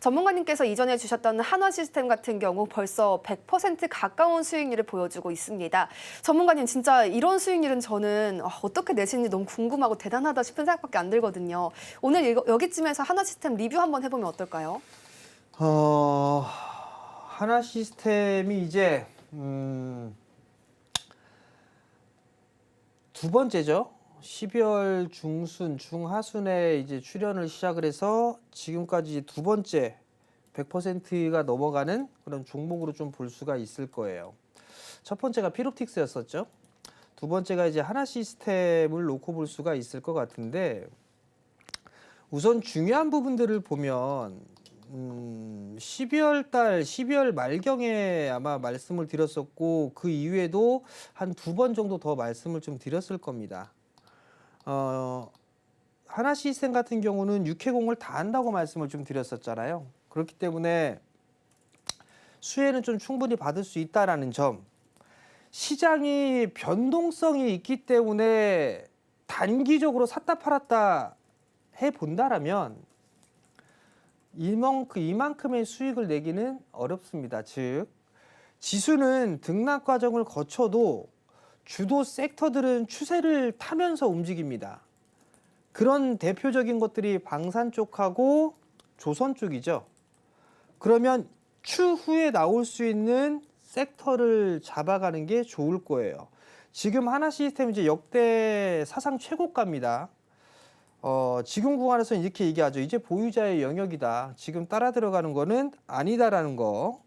전문가님께서 이전해 주셨던 한화시스템 같은 경우 벌써 100% 가까운 수익률을 보여주고 있습니다. 전문가님 진짜 이런 수익률은 저는 어떻게 내시는지 너무 궁금하고 대단하다 싶은 생각밖에 안 들거든요. 오늘 여기쯤에서 한화시스템 리뷰 한번 해보면 어떨까요? 하나 시스템이 이제 두 번째죠. 12월 중순, 중하순에 이제 출연을 시작을 해서 지금까지 두 번째 100%가 넘어가는 그런 종목으로 좀 볼 수가 있을 거예요. 첫 번째가 피롭틱스였었죠. 두 번째가 이제 하나 시스템을 놓고 볼 수가 있을 것 같은데, 우선 중요한 부분들을 보면 12월 말경에 아마 말씀을 드렸었고, 그 이후에도 한 두 번 정도 더 말씀을 좀 드렸을 겁니다. 하나 시스템 같은 경우는 육해공을 다 한다고 말씀을 좀 드렸었잖아요. 그렇기 때문에 수혜는 좀 충분히 받을 수 있다라는 점, 시장이 변동성이 있기 때문에 단기적으로 샀다 팔았다 해본다라면 이만큼의 수익을 내기는 어렵습니다. 즉, 지수는 등락 과정을 거쳐도 주도 섹터들은 추세를 타면서 움직입니다. 그런 대표적인 것들이 방산 쪽하고 조선 쪽이죠. 그러면 추후에 나올 수 있는 섹터를 잡아가는 게 좋을 거예요. 지금 하나 시스템 이제 역대 사상 최고가입니다. 지금 구간에서는 이렇게 얘기하죠. 이제 보유자의 영역이다. 지금 따라 들어가는 거는 아니다라는 거.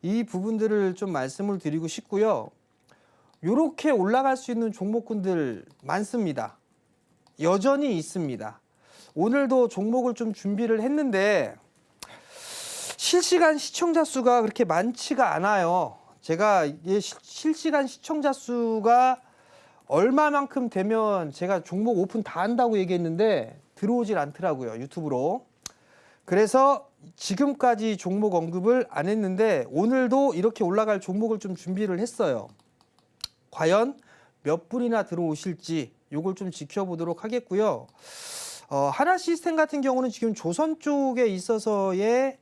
이 부분들을 좀 말씀을 드리고 싶고요. 이렇게 올라갈 수 있는 종목군들 많습니다. 여전히 있습니다. 오늘도 종목을 좀 준비를 했는데 실시간 시청자 수가 그렇게 많지가 않아요. 제가 실시간 시청자 수가 얼마만큼 되면 제가 종목 오픈 다 한다고 얘기했는데 들어오질 않더라고요, 유튜브로. 그래서 지금까지 종목 언급을 안 했는데 오늘도 이렇게 올라갈 종목을 좀 준비를 했어요. 과연 몇 분이나 들어오실지 요걸 좀 지켜보도록 하겠고요. 하나 시스템 같은 경우는 지금 조선 쪽에 있어서의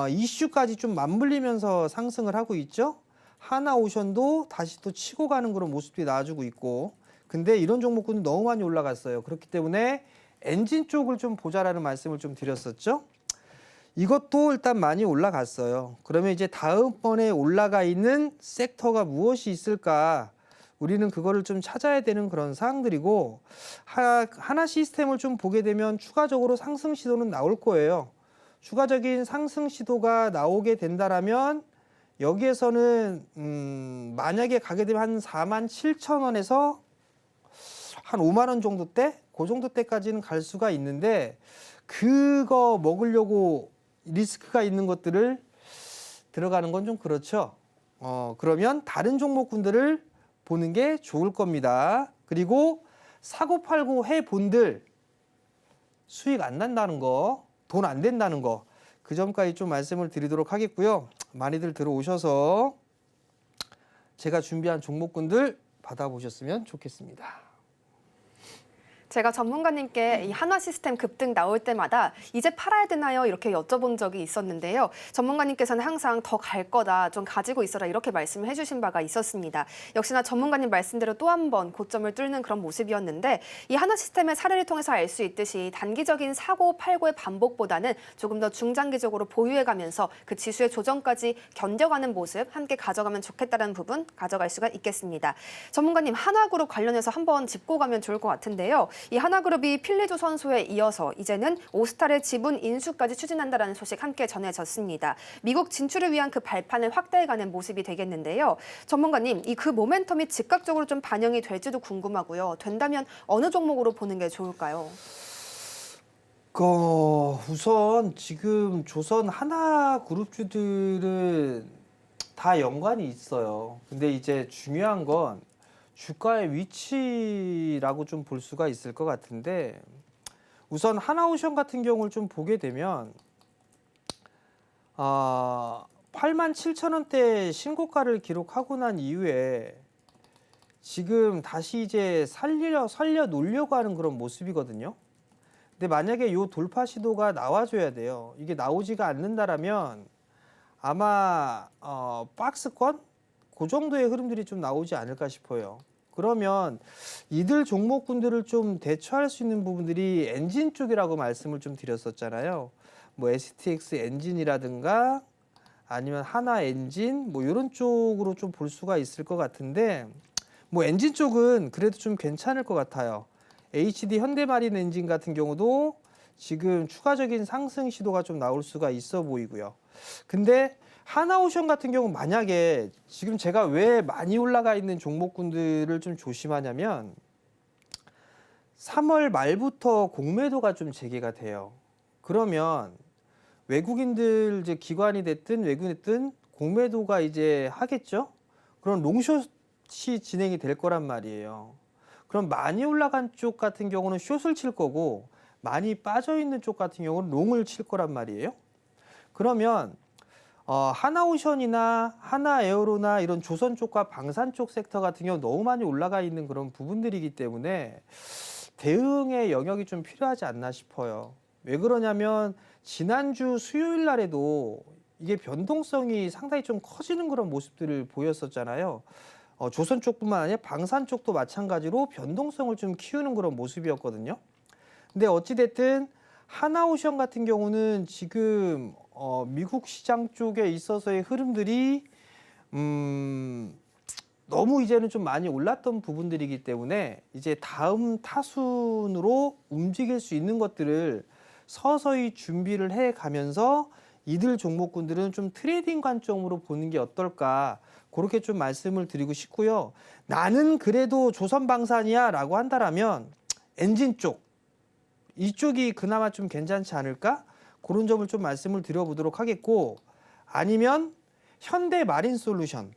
이슈까지 좀 맞물리면서 상승을 하고 있죠. 하나오션도 다시 또 치고 가는 그런 모습들이 나와주고 있고, 근데 이런 종목군은 너무 많이 올라갔어요. 그렇기 때문에 엔진 쪽을 좀 보자라는 말씀을 좀 드렸었죠. 이것도 일단 많이 올라갔어요. 그러면 이제 다음번에 올라가 있는 섹터가 무엇이 있을까? 우리는 그거를 좀 찾아야 되는 그런 사항들이고, 하나 시스템을 좀 보게 되면 추가적으로 상승 시도는 나올 거예요. 추가적인 상승 시도가 나오게 된다라면 여기에서는 만약에 가게 되면 한 47,000원에서 한 5만 원 정도 대? 그 정도 때까지는 갈 수가 있는데, 그거 먹으려고 리스크가 있는 것들을 들어가는 건 좀 그렇죠. 그러면 다른 종목군들을 보는 게 좋을 겁니다. 그리고 사고 팔고 해본들 수익 안 난다는 거, 돈 안 된다는 거, 그 점까지 좀 말씀을 드리도록 하겠고요. 많이들 들어오셔서 제가 준비한 종목군들 받아보셨으면 좋겠습니다. 제가 전문가님께 이 한화 시스템 급등 나올 때마다 이제 팔아야 되나요? 이렇게 여쭤본 적이 있었는데요. 전문가님께서는 항상 더 갈 거다, 좀 가지고 있어라 이렇게 말씀을 해주신 바가 있었습니다. 역시나 전문가님 말씀대로 또 한 번 고점을 뚫는 그런 모습이었는데, 이 한화 시스템의 사례를 통해서 알 수 있듯이 단기적인 사고 팔고의 반복보다는 조금 더 중장기적으로 보유해가면서 그 지수의 조정까지 견뎌가는 모습 함께 가져가면 좋겠다는 부분 가져갈 수가 있겠습니다. 전문가님, 한화그룹 관련해서 한번 짚고 가면 좋을 것 같은데요. 이 하나그룹이 필리조선소에 이어서 이제는 오스탈의 지분 인수까지 추진한다는 소식 함께 전해졌습니다. 미국 진출을 위한 그 발판을 확대해가는 모습이 되겠는데요. 전문가님, 이 그 모멘텀이 즉각적으로 좀 반영이 될지도 궁금하고요. 된다면 어느 종목으로 보는 게 좋을까요? 우선 지금 조선 하나 그룹주들은 다 연관이 있어요. 근데 이제 중요한 건 주가의 위치라고 좀 볼 수가 있을 것 같은데, 우선 하나오션 같은 경우를 좀 보게 되면 87,000원대 신고가를 기록하고 난 이후에 지금 다시 이제 살려 놓으려고 하는 그런 모습이거든요. 근데 만약에 요 돌파 시도가 나와줘야 돼요. 이게 나오지가 않는다라면 아마 박스권 그 정도의 흐름들이 좀 나오지 않을까 싶어요. 그러면 이들 종목군들을 좀 대처할 수 있는 부분들이 엔진 쪽이라고 말씀을 좀 드렸었잖아요. 뭐 STX 엔진이라든가 아니면 하나 엔진 뭐 이런 쪽으로 좀 볼 수가 있을 것 같은데 뭐 엔진 쪽은 그래도 좀 괜찮을 것 같아요. HD 현대마린 엔진 같은 경우도 지금 추가적인 상승 시도가 좀 나올 수가 있어 보이고요. 근데 하나오션 같은 경우 만약에 지금 제가 왜 많이 올라가 있는 종목군들을 좀 조심하냐면 3월 말부터 공매도가 좀 재개가 돼요. 그러면 외국인들 이제 기관이 됐든 외국인이든 공매도가 이제 하겠죠. 그럼 롱숏이 진행이 될 거란 말이에요. 그럼 많이 올라간 쪽 같은 경우는 숏을 칠 거고 많이 빠져 있는 쪽 같은 경우는 롱을 칠 거란 말이에요. 그러면 하나오션이나 하나에어로나 이런 조선 쪽과 방산 쪽 섹터 같은 경우 너무 많이 올라가 있는 그런 부분들이기 때문에 대응의 영역이 좀 필요하지 않나 싶어요. 왜 그러냐면 지난주 수요일 날에도 이게 변동성이 상당히 좀 커지는 그런 모습들을 보였었잖아요. 조선 쪽뿐만 아니라 방산 쪽도 마찬가지로 변동성을 좀 키우는 그런 모습이었거든요. 근데 어찌됐든 하나오션 같은 경우는 지금 미국 시장 쪽에 있어서의 흐름들이 너무 이제는 좀 많이 올랐던 부분들이기 때문에 이제 다음 타순으로 움직일 수 있는 것들을 서서히 준비를 해 가면서 이들 종목군들은 좀 트레이딩 관점으로 보는 게 어떨까 그렇게 좀 말씀을 드리고 싶고요. 나는 그래도 조선방산이야 라고 한다라면 엔진 쪽 이쪽이 그나마 좀 괜찮지 않을까? 그런 점을 좀 말씀을 드려보도록 하겠고 아니면 현대마린솔루션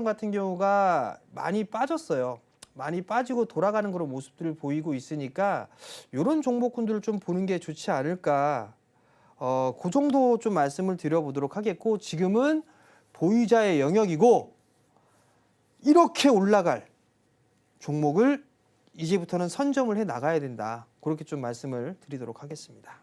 같은 경우가 많이 빠졌어요. 많이 빠지고 돌아가는 그런 모습들을 보이고 있으니까 이런 종목군들을 좀 보는 게 좋지 않을까 그 정도 좀 말씀을 드려보도록 하겠고 지금은 보유자의 영역이고 이렇게 올라갈 종목을 이제부터는 선점을 해 나가야 된다. 그렇게 좀 말씀을 드리도록 하겠습니다.